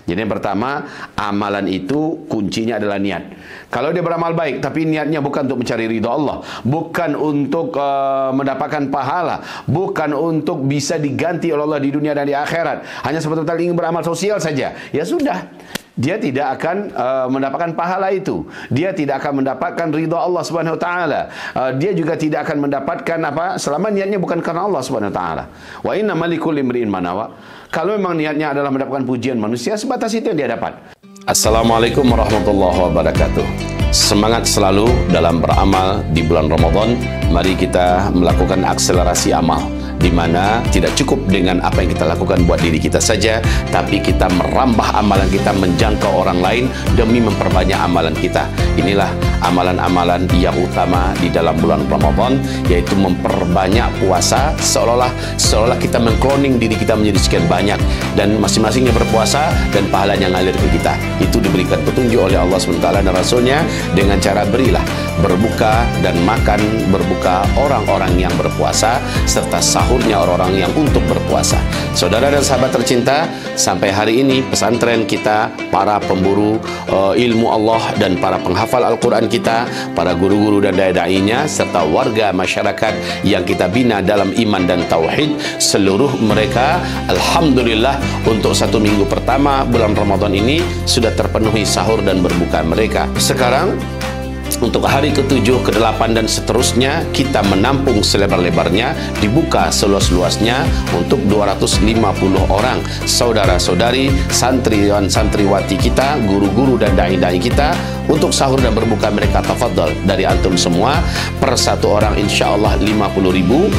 Jadi yang pertama, amalan itu kuncinya adalah niat. Kalau dia beramal baik, tapi niatnya bukan untuk mencari ridha Allah, bukan untuk mendapatkan pahala, bukan untuk bisa diganti oleh Allah di dunia dan di akhirat, hanya sebetul-betul ingin beramal sosial saja, ya sudah, dia tidak akan mendapatkan pahala itu. Dia tidak akan mendapatkan ridha Allah Subhanahu wa taala. Dia juga tidak akan mendapatkan apa selama niatnya bukan karena Allah Subhanahu wa taala. Wa inna malikul imri'in manawa. Kalau memang niatnya adalah mendapatkan pujian manusia, sebatas itu yang dia dapat. Assalamualaikum warahmatullahi wabarakatuh. Semangat selalu dalam beramal di bulan Ramadan. Mari kita melakukan akselerasi amal, di mana tidak cukup dengan apa yang kita lakukan buat diri kita saja, tapi kita merambah amalan kita menjangkau orang lain demi memperbanyak amalan kita. Inilah amalan-amalan yang utama di dalam bulan Ramadan, yaitu memperbanyak puasa, seolah-olah kita mengkloning diri kita menjadi sekian banyak, dan masing-masingnya berpuasa dan pahalanya ngalir ke kita. Itu diberikan petunjuk oleh Allah SWT dan Rasulnya dengan cara berilah berbuka dan makan berbuka orang-orang yang berpuasa, serta sahurnya orang-orang yang untuk berpuasa. Saudara dan sahabat tercinta, sampai hari ini pesantren kita, para pemburu ilmu Allah dan para penghafal Al-Quran kita, para guru-guru dan dai-dainya, serta warga masyarakat yang kita bina dalam iman dan tauhid, seluruh mereka alhamdulillah untuk 1 minggu pertama bulan Ramadan ini sudah terpenuhi sahur dan berbuka mereka. Sekarang untuk hari ke-7, ke-8 dan seterusnya, kita menampung selebar-lebarnya, dibuka seluas-luasnya untuk 250 orang saudara-saudari, santriwan santriwati kita, guru-guru dan dai-dai kita, untuk sahur dan berbuka mereka. Tafadhal dari antum semua, per 1 orang insya Allah 50.000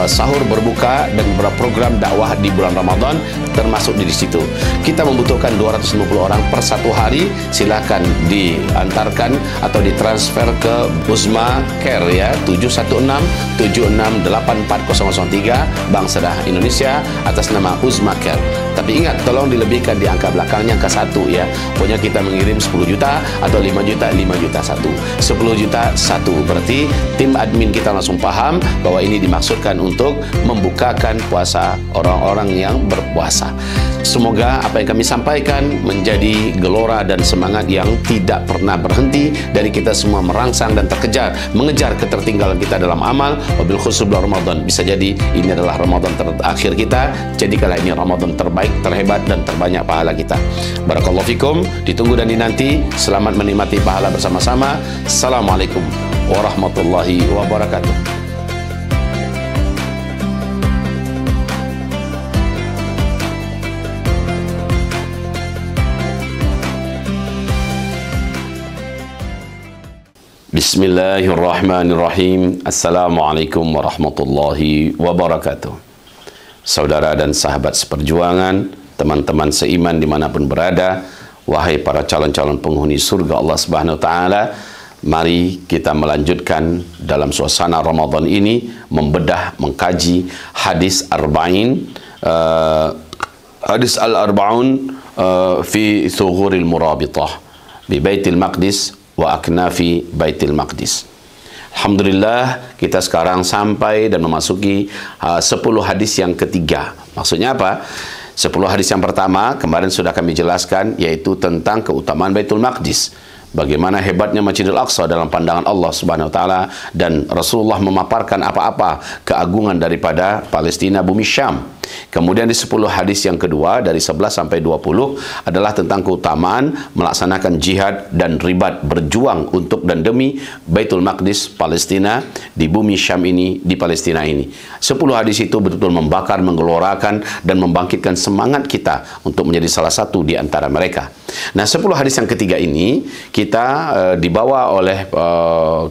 sahur berbuka dan program dakwah di bulan Ramadan termasuk di situ. Kita membutuhkan 250 orang per 1 hari. Silakan diantarkan atau ditransfer ke Uzma Care ya, 716-7684-003 Bank Sedah Indonesia atas nama Uzma Care. Tapi ingat, tolong dilebihkan di angka belakangnya, angka 1 ya. Pokoknya kita mengirim 10 juta atau 5 juta 1, 10 juta 1. Berarti tim admin kita langsung paham bahwa ini dimaksudkan untuk membukakan puasa orang-orang yang berpuasa. Semoga apa yang kami sampaikan menjadi gelora dan semangat yang tidak pernah berhenti dari kita semua merangsang dan mengejar ketertinggalan kita dalam amal. Wabil khusus bulan Ramadan, bisa jadi ini adalah Ramadan terakhir kita. Jadikanlah ini Ramadan terbaik, terhebat dan terbanyak pahala kita. Barakallahu fikum, ditunggu dan dinanti. Selamat menikmati pahala bersama-sama. Assalamualaikum warahmatullahi wabarakatuh. Bismillahirrahmanirrahim. Assalamualaikum warahmatullahi wabarakatuh. Saudara dan sahabat seperjuangan, teman-teman seiman dimanapun berada, wahai para calon-calon penghuni surga Allah Subhanahu wa taala, mari kita melanjutkan dalam suasana Ramadan ini membedah, mengkaji hadis arba'in, hadis al-arba'un fi thughuril murabitah bi Baitul Maqdis wa aknafi Baitul Maqdis. Alhamdulillah, kita sekarang sampai dan memasuki 10 hadis yang ketiga. Maksudnya apa? 10 hadis yang pertama kemarin sudah kami jelaskan, yaitu tentang keutamaan Baitul Maqdis. Bagaimana hebatnya Masjidil Aqsa dalam pandangan Allah Subhanahu wa taala, dan Rasulullah memaparkan apa-apa keagungan daripada Palestina, bumi Syam. Kemudian di 10 hadis yang kedua dari 11 sampai 20 adalah tentang keutamaan melaksanakan jihad dan ribat, berjuang untuk dan demi Baitul Maqdis, Palestina, di bumi Syam ini, di Palestina ini. 10 hadis itu betul-betul membakar, menggelorakan dan membangkitkan semangat kita untuk menjadi salah satu di antara mereka. Nah, 10 hadis yang ketiga ini kita dibawa oleh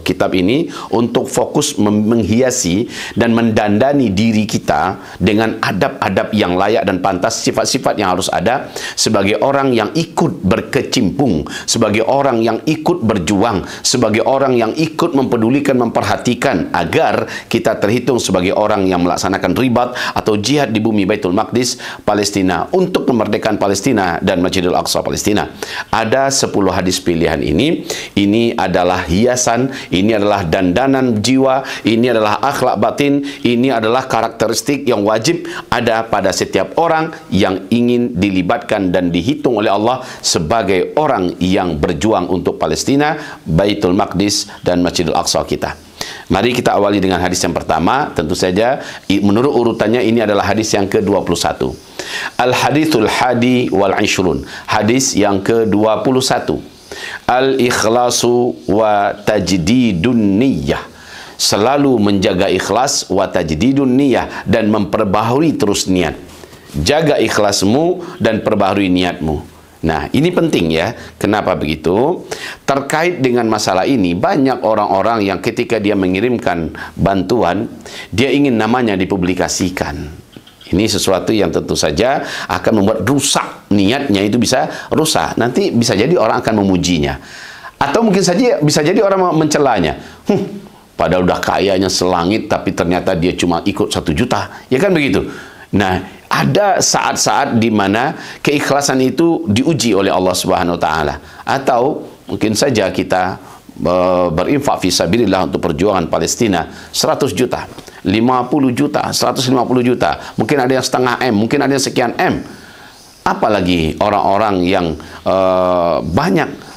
kitab ini untuk fokus menghiasi dan mendandani diri kita dengan adab-adab yang layak dan pantas, sifat-sifat yang harus ada sebagai orang yang ikut berkecimpung, sebagai orang yang ikut berjuang, sebagai orang yang ikut mempedulikan, memperhatikan agar kita terhitung sebagai orang yang melaksanakan ribat atau jihad di bumi Baitul Maqdis, Palestina, untuk kemerdekaan Palestina dan Masjidil Aqsa, Palestina. Ada 10 hadis pilihan ini adalah hiasan, ini adalah dandanan jiwa, ini adalah akhlak batin, ini adalah karakteristik yang wajib ada pada setiap orang yang ingin dilibatkan dan dihitung oleh Allah sebagai orang yang berjuang untuk Palestina, Baitul Maqdis dan Masjidil Aqsa kita. Mari kita awali dengan hadis yang pertama. Tentu saja menurut urutannya ini adalah hadis yang ke-21. Al-hadithul hadi wal ishrun. Hadis yang ke-21. Al-ikhlasu wa tajdidun niyyah. Selalu menjaga ikhlas wa tajdidun niyyah, dan memperbaharui terus niat. Jaga ikhlasmu dan perbaharui niatmu. Nah, ini penting ya. Kenapa begitu? Terkait dengan masalah ini, banyak orang-orang yang ketika dia mengirimkan bantuan, dia ingin namanya dipublikasikan. Ini sesuatu yang tentu saja akan membuat rusak. Niatnya itu bisa rusak. Nanti bisa jadi orang akan memujinya. Atau mungkin saja bisa jadi orang mencelanya. Padahal udah kayanya selangit, tapi ternyata dia cuma ikut 1 juta. Ya kan begitu? Nah, ada saat-saat di mana keikhlasan itu diuji oleh Allah Subhanahu wa taala. Atau mungkin saja kita berinfak fi sabilillah untuk perjuangan Palestina 100 juta, 50 juta, 150 juta, mungkin ada yang setengah M, mungkin ada yang sekian M. Apalagi orang-orang yang banyak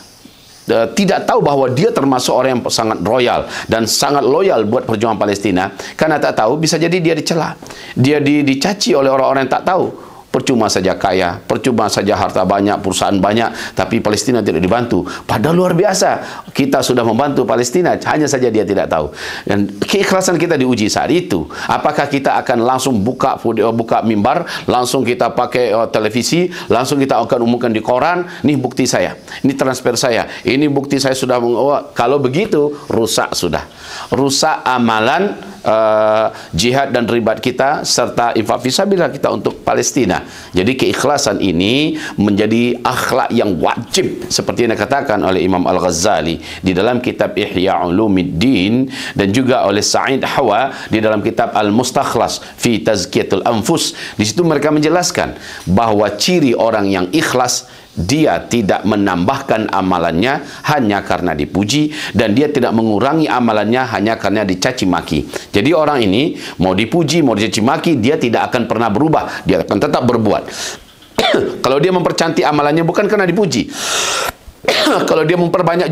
tidak tahu bahwa dia termasuk orang yang sangat royal dan sangat loyal buat perjuangan Palestina. Karena tak tahu, bisa jadi dia dicela, dia dicaci oleh orang-orang yang tak tahu. Percuma saja kaya, percuma saja harta banyak, perusahaan banyak, tapi Palestina tidak dibantu. Padahal luar biasa, kita sudah membantu Palestina, hanya saja dia tidak tahu. Dan keikhlasan kita diuji saat itu. Apakah kita akan langsung buka mimbar, langsung kita pakai televisi, langsung kita akan umumkan di koran, ini bukti saya, ini transfer saya, ini bukti saya sudah. Kalau begitu, rusak sudah. Rusak amalan jihad dan ribat kita serta infak fisabilillah kita untuk Palestina. Jadi keikhlasan ini menjadi akhlak yang wajib seperti yang dikatakan oleh Imam Al-Ghazali di dalam kitab Ihya Ulumuddin, dan juga oleh Sa'id Hawa di dalam kitab Al-Mustakhlas fi Tazkiyatul Anfus. Di situ mereka menjelaskan bahwa ciri orang yang ikhlas, dia tidak menambahkan amalannya hanya karena dipuji, dan dia tidak mengurangi amalannya hanya karena dicaci maki. Jadi orang ini mau dipuji, mau dicaci maki, dia tidak akan pernah berubah, dia akan tetap berbuat. Kalau dia mempercantik amalannya bukan karena dipuji. Kalau dia memperbanyak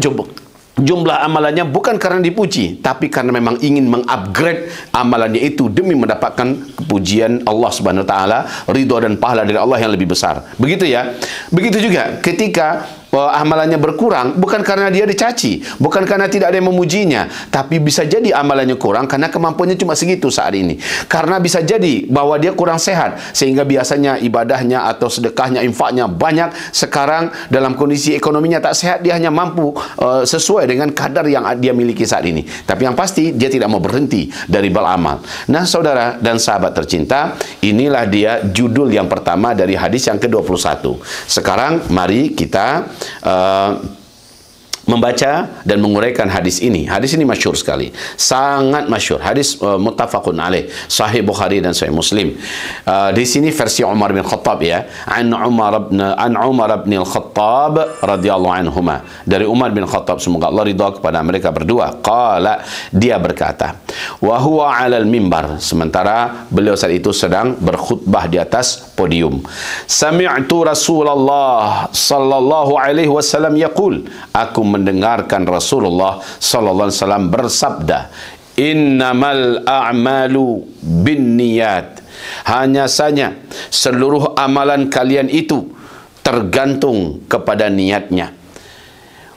jumlah amalannya bukan karena dipuji, tapi karena memang ingin mengupgrade amalannya itu demi mendapatkan kepujian Allah Subhanahu wa taala, ridha dan pahala dari Allah yang lebih besar. Begitu ya. Begitu juga ketika amalannya berkurang bukan karena dia dicaci, bukan karena tidak ada yang memujinya, tapi bisa jadi amalannya kurang karena kemampuannya cuma segitu saat ini. Karena bisa jadi bahwa dia kurang sehat, sehingga biasanya ibadahnya atau sedekahnya, infaknya banyak. Sekarang dalam kondisi ekonominya tak sehat, dia hanya mampu sesuai dengan kadar yang dia miliki saat ini. Tapi yang pasti dia tidak mau berhenti dari beramal. Nah, saudara dan sahabat tercinta, inilah dia judul yang pertama dari hadis yang ke-21. Sekarang mari kita membaca dan menguraikan hadis ini. Hadis ini masyhur sekali, sangat masyhur. Hadis muttafaqun alaih, Sahih Bukhari dan Sahih Muslim. Di sini versi Umar bin Khattab ya. An Umar bin Al-Khattab radhiyallahu anhuma. Dari Umar bin Khattab, semoga Allah ridha kepada mereka berdua. Qala, dia berkata, wa huwa 'alal mimbar, sementara beliau saat itu sedang berkhutbah di atas podium. Sami'tu Rasulullah sallallahu alaihi wasallam yaqul, aku mendengarkan Rasulullah sallallahu alaihi wasallam bersabda, innamal a'malu binniyat, hanya saja seluruh amalan kalian itu tergantung kepada niatnya.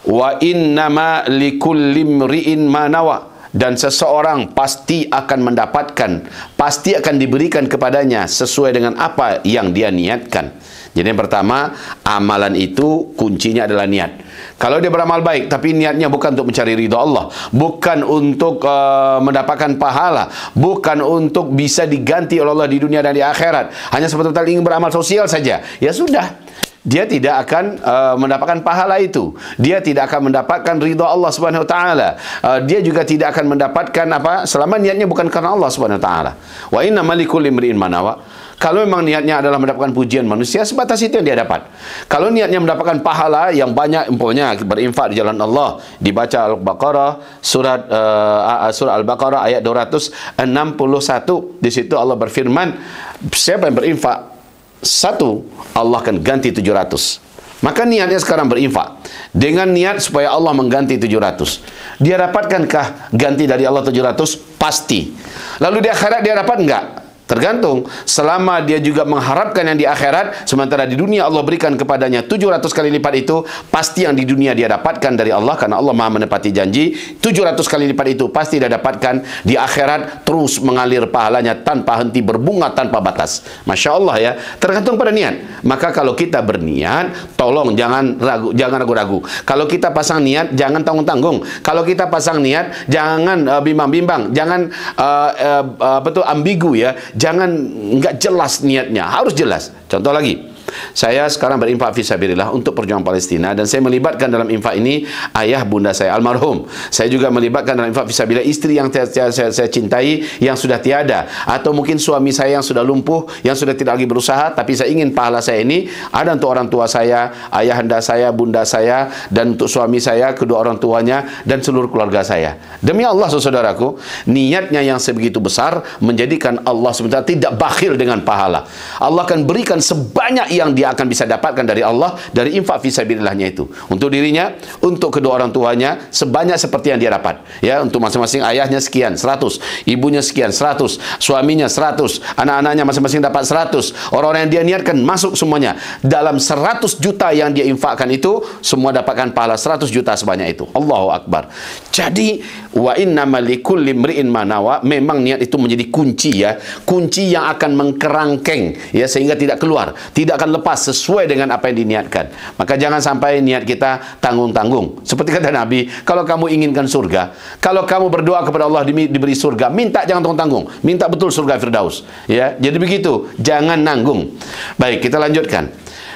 Wa innama likulli imri'in ma nawa, dan seseorang pasti akan mendapatkan, pasti akan diberikan kepadanya sesuai dengan apa yang dia niatkan. Jadi yang pertama, amalan itu kuncinya adalah niat. Kalau dia beramal baik, tapi niatnya bukan untuk mencari ridha Allah, bukan untuk mendapatkan pahala, bukan untuk bisa diganti oleh Allah di dunia dan di akhirat, hanya sebetul-betul ingin beramal sosial saja, ya sudah, dia tidak akan mendapatkan pahala itu. Dia tidak akan mendapatkan ridha Allah Subhanahu wa taala. Dia juga tidak akan mendapatkan apa selama niatnya bukan karena Allah Subhanahu wa taala. Wa inna malikul imri'in manawa. Kalau memang niatnya adalah mendapatkan pujian manusia, sebatas itu yang dia dapat. Kalau niatnya mendapatkan pahala yang banyak, umpamanya berinfak di jalan Allah, dibaca Al-Baqarah, surat Al-Baqarah ayat 261, di situ Allah berfirman, siapa yang berinfak satu, Allah akan ganti 700. Maka niatnya sekarang berinfak dengan niat supaya Allah mengganti 700. Dia dapatkankah ganti dari Allah 700? Pasti. Lalu di akhirat dia dapat enggak? Tergantung. Selama dia juga mengharapkan yang di akhirat, sementara di dunia Allah berikan kepadanya 700 kali lipat itu, pasti yang di dunia dia dapatkan dari Allah, karena Allah Maha menepati janji. 700 kali lipat itu pasti dia dapatkan di akhirat, terus mengalir pahalanya tanpa henti, berbunga tanpa batas. Masya Allah ya. Tergantung pada niat. Maka kalau kita berniat, tolong jangan ragu-ragu. Kalau kita pasang niat, jangan tanggung-tanggung. Kalau kita pasang niat, jangan bimbang-bimbang, jangan ambigu ya. Jangan nggak jelas niatnya, harus jelas. Contoh lagi, saya sekarang berinfak fisabilillah untuk perjuangan Palestina, dan saya melibatkan dalam infak ini ayah bunda saya almarhum. Saya juga melibatkan dalam infak fisabilillah istri yang saya cintai yang sudah tiada, atau mungkin suami saya yang sudah lumpuh, yang sudah tidak lagi berusaha, tapi saya ingin pahala saya ini ada untuk orang tua saya, ayahanda saya, bunda saya, dan untuk suami saya, kedua orang tuanya, dan seluruh keluarga saya. Demi Allah, saudaraku, niatnya yang sebegitu besar menjadikan Allah sebenarnya tidak bakhil dengan pahala. Allah akan berikan sebanyak yang dia akan bisa dapatkan dari Allah dari infak fisabilillahnya itu. Untuk dirinya, untuk kedua orang tuanya, sebanyak seperti yang dia dapat. Ya, untuk masing-masing ayahnya sekian, 100, ibunya sekian, 100, suaminya 100, anak-anaknya masing-masing dapat 100. Orang-orang yang dia niatkan masuk semuanya. Dalam 100 juta yang dia infakkan itu, semua dapatkan pahala 100 juta sebanyak itu. Allahu Akbar. Jadi, wa innamal likulli imri'in ma nawa, memang niat itu menjadi kunci ya. Kunci yang akan mengkerangkeng ya, sehingga tidak keluar, tidak akan lepas sesuai dengan apa yang diniatkan. Maka jangan sampai niat kita tanggung-tanggung. Seperti kata Nabi, kalau kamu inginkan surga, kalau kamu berdoa kepada Allah diberi surga, minta, jangan tanggung-tanggung, minta betul surga Firdaus ya. Jadi begitu, jangan nanggung. Baik, kita lanjutkan.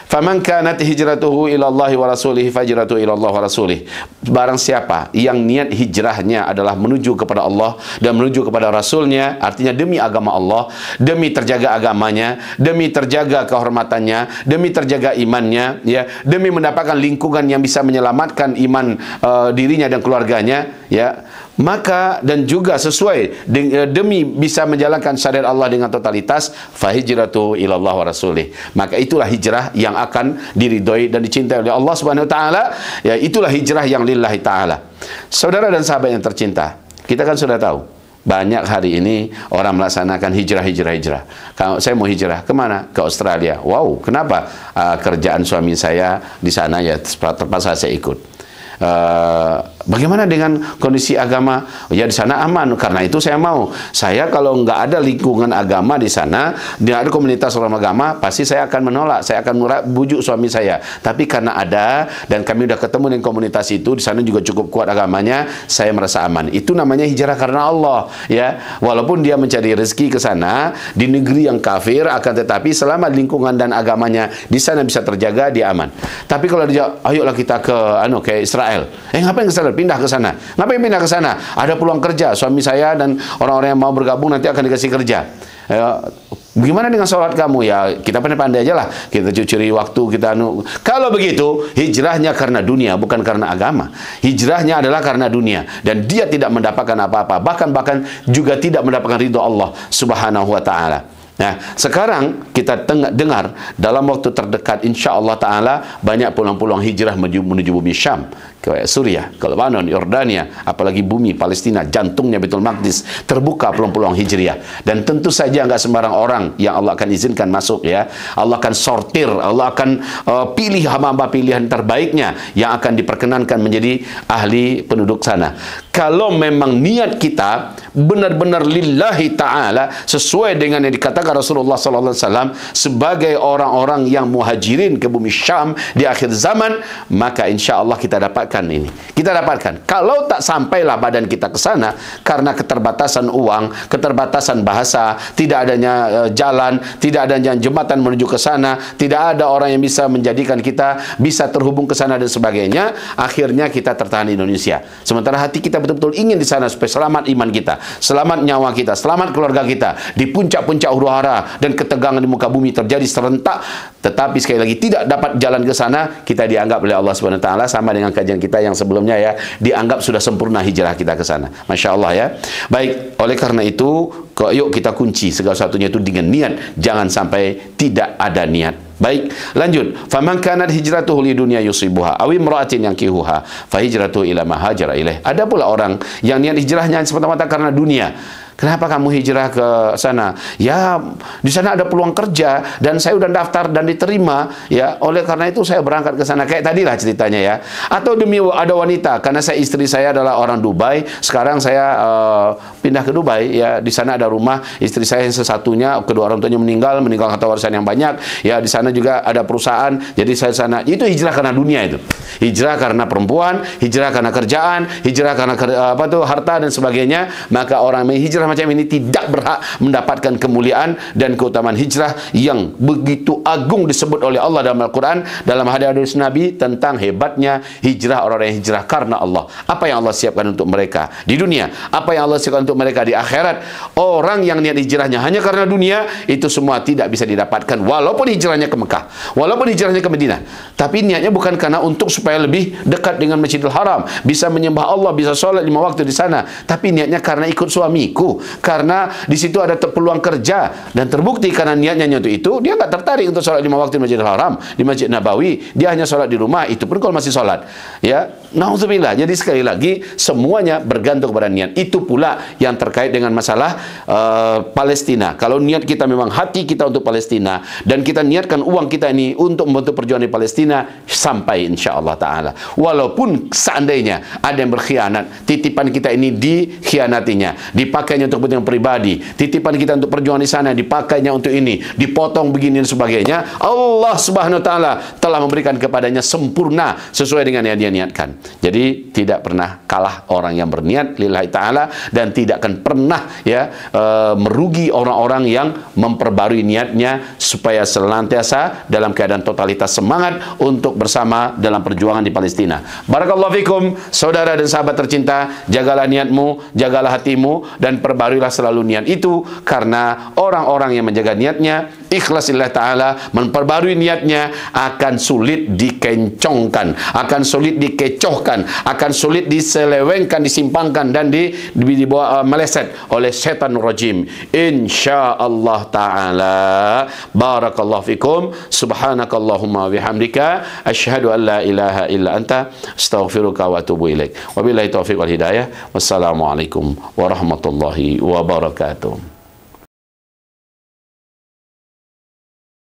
Faman kanat hijratuhu ila Allah wa rasulih fajratuhu ila Allah wa rasulih. Barang siapa yang niat hijrahnya adalah menuju kepada Allah dan menuju kepada Rasulnya, artinya demi agama Allah, demi terjaga agamanya, demi terjaga kehormatannya, demi terjaga imannya, ya, demi mendapatkan lingkungan yang bisa menyelamatkan iman dirinya dan keluarganya, ya, maka dan juga sesuai demi bisa menjalankan syariat Allah dengan totalitas, fahijratu ilallah wa rasulih, maka itulah hijrah yang akan diridhoi dan dicintai oleh Allah Subhanahu wa taala, ya, itulah hijrah yang lillahi taala. Saudara dan sahabat yang tercinta, kita kan sudah tahu banyak hari ini orang melaksanakan hijrah. Kalau saya mau hijrah kemana? Ke Australia. Wow, kenapa? Kerjaan suami saya di sana, ya terpaksa saya ikut. Bagaimana dengan kondisi agama? Ya, di sana aman, karena itu saya mau. Saya kalau nggak ada lingkungan agama di sana, tidak ada komunitas orang agama, pasti saya akan menolak. Saya akan bujuk suami saya. Tapi karena ada dan kami sudah ketemu dengan komunitas itu, di sana juga cukup kuat agamanya, saya merasa aman. Itu namanya hijrah karena Allah, ya. Walaupun dia mencari rezeki ke sana di negeri yang kafir, akan tetapi selama lingkungan dan agamanya di sana bisa terjaga, dia aman. Tapi kalau dia, ayolah kita ke Israel. Ngapain ke Israel? Pindah ke sana. Ngapain pindah ke sana? Ada peluang kerja. Suami saya dan orang-orang yang mau bergabung nanti akan dikasih kerja. Bagaimana dengan sholat kamu? Ya, kita pandai-pandai aja lah. Kita curi waktu, kita Kalau begitu, hijrahnya karena dunia, bukan karena agama. Hijrahnya adalah karena dunia. Dan dia tidak mendapatkan apa-apa. Bahkan juga tidak mendapatkan ridho Allah Subhanahu wa ta'ala. Nah, sekarang kita dengar dalam waktu terdekat, insya Allah Ta'ala, banyak peluang-peluang hijrah menuju bumi Syam, ke Suriah, ke Lebanon, Yordania, apalagi bumi Palestina, jantungnya Baitul Maqdis, terbuka peluang-peluang hijriah. Dan tentu saja nggak sembarang orang yang Allah akan izinkan masuk, ya. Allah akan sortir, Allah akan pilih hamba-hamba pilihan terbaiknya yang akan diperkenankan menjadi ahli penduduk sana. Kalau memang niat kita benar-benar lillahi ta'ala, sesuai dengan yang dikatakan Rasulullah SAW sebagai orang-orang yang muhajirin ke bumi Syam di akhir zaman, maka insya Allah kita dapatkan ini. Kita dapatkan. Kalau tak sampailah badan kita ke sana karena keterbatasan uang, keterbatasan bahasa, tidak adanya jalan, tidak adanya jembatan menuju ke sana, tidak ada orang yang bisa menjadikan kita bisa terhubung ke sana dan sebagainya, akhirnya kita tertahan di Indonesia. Sementara hati kita betul-betul ingin di sana supaya selamat iman kita. selamat nyawa kita, selamat keluarga kita. Di puncak-puncak huru-hara dan ketegangan di muka bumi terjadi serentak, tetapi sekali lagi tidak dapat jalan ke sana, kita dianggap oleh Allah Subhanahu wa taala sama dengan kajian kita yang sebelumnya ya, dianggap sudah sempurna hijrah kita ke sana. Masya Allah ya. Baik, oleh karena itu yuk kita kunci segala satunya itu dengan niat, jangan sampai tidak ada niat. Baik, lanjut. Faman kanat hijratuhu li dunya yusibuha aw imra'atin yankihuha fa hijratuhu ila ma hajara ilaih. Ada pula orang yang niat hijrahnya semata-mata karena dunia. Kenapa kamu hijrah ke sana? Ya, di sana ada peluang kerja dan saya udah daftar dan diterima, ya. Oleh karena itu saya berangkat ke sana. Kayak tadilah ceritanya ya. Atau demi ada wanita, karena istri saya adalah orang Dubai, sekarang saya pindah ke Dubai, ya. Di sana ada rumah, istri saya yang sesatunya, kedua orang tuanya meninggal harta warisan yang banyak. Ya, di sana juga ada perusahaan, jadi saya sana. Itu hijrah karena dunia itu. Hijrah karena perempuan, hijrah karena kerjaan, hijrah karena harta dan sebagainya. Maka orang yang hijrah macam ini tidak berhak mendapatkan kemuliaan dan keutamaan hijrah yang begitu agung disebut oleh Allah dalam Al-Quran, dalam hadis Nabi tentang hebatnya hijrah orang-orang yang hijrah karena Allah. Apa yang Allah siapkan untuk mereka di dunia, apa yang Allah siapkan untuk mereka di akhirat. Orang yang niat hijrahnya hanya karena dunia, itu semua tidak bisa didapatkan, walaupun hijrahnya ke Mekah, walaupun hijrahnya ke Madinah, tapi niatnya bukan karena untuk supaya lebih dekat dengan Masjidil Haram, bisa menyembah Allah, bisa sholat 5 waktu di sana, tapi niatnya karena ikut suamiku, karena di situ ada peluang kerja, dan terbukti karena niatnya untuk itu, dia nggak tertarik untuk sholat 5 waktu di Masjidil Haram, di Masjid Nabawi, dia hanya sholat di rumah, itu pun kalau masih sholat, ya. Nauzubillah. Jadi sekali lagi semuanya bergantung kepada niat. Itu pula yang terkait dengan masalah Palestina. Kalau niat kita memang hati kita untuk Palestina, dan kita niatkan uang kita ini untuk membantu perjuangan di Palestina, sampai insya Allah Ta'ala. Walaupun seandainya ada yang berkhianat, titipan kita ini dikhianatinya, dipakainya untuk kepentingan pribadi, titipan kita untuk perjuangan di sana dipakainya untuk ini, dipotong begini dan sebagainya, Allah Subhanahu Wa Ta'ala telah memberikan kepadanya sempurna sesuai dengan yang dia niatkan. Jadi tidak pernah kalah orang yang berniat lillahi ta'ala, dan tidak akan pernah ya merugi orang-orang yang memperbarui niatnya supaya senantiasa dalam keadaan totalitas semangat untuk bersama dalam perjuangan di Palestina. Barakallahu fikum, saudara dan sahabat tercinta, jagalah niatmu, jagalah hatimu, dan perbaruilah selalu niat itu, karena orang-orang yang menjaga niatnya ikhlas lillahi ta'ala, memperbarui niatnya, akan sulit dikencongkan, akan sulit dikecohkan, akan sulit diselewengkan, disimpangkan, dan dibawa meleset oleh setan rajim, insyaallah ta'ala. Barakallahu fikum, subhanakallahumma bihamdika, asyhadu an la ilaha illa anta, astaghfiruka wa atubu ilaik. Wabillahi taufiq wal hidayah. Wassalamualaikum warahmatullahi wabarakatuh.